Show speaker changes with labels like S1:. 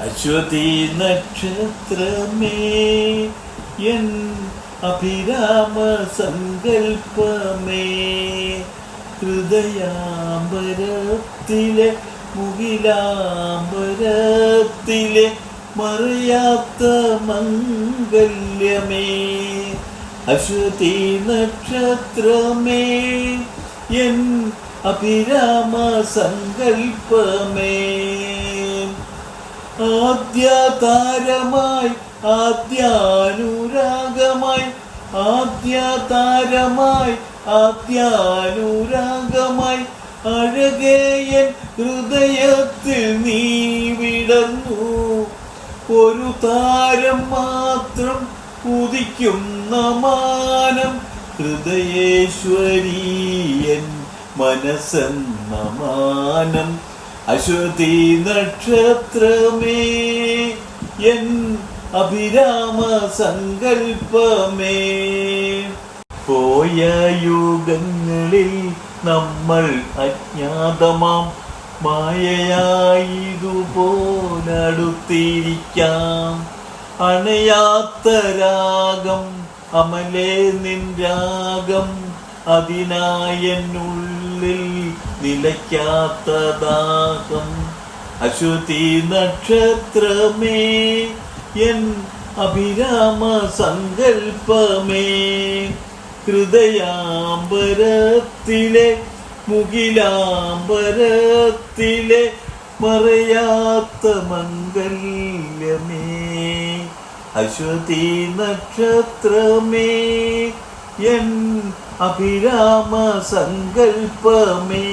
S1: Aswathy നക്ഷത്രമേ N Abhirama സങ്കൽപ്പമേ, ഹൃദയാംബരത്തിലെ മുകിലാംബരത്തിലെ മറയാത്ത മംഗല്യമേ, Aswathy നക്ഷത്രമേ N Abhirama സങ്കൽപ്പമേ, ആദ്യതാരമായി ആദ്യാനുരാഗമായി ആദ്യതാരമായി ആദ്യാനുരാഗമായി അഴകേയൻ ഹൃദയത്തിൽ നീ വിടർന്നു. ഒരു താരം മാത്രം ഉദിക്കുന്ന മാനം, ഹൃദയേശ്വരീയൻ മനസ്സെന്ന മാനം, അശ്വതി നക്ഷത്രമേ എൻ അഭിരാമ സങ്കൽപ്പമേ. പോയ യുഗങ്ങളിൽ നമ്മൾ അജ്ഞാതമാം മായയായതുപോലടുത്തിരിക്കാം. അണയാത്ത രാഗം അമലേ നിൻ രാഗം, അതിനായെന്നുള്ളിൽ നിലയ്ക്കാത്ത ദാഹം, അശ്വതി നക്ഷത്രമേ എൻ അഭിരാമ സങ്കൽപ്പമേ, ഹൃദയാംബരത്തിലെ മുകിലാംബരത്തിലെ മറയാത്ത മംഗല്യമേ, അശ്വതി നക്ഷത്രമേ എൻ അഭിരാമ സങ്കൽപ്പമേ.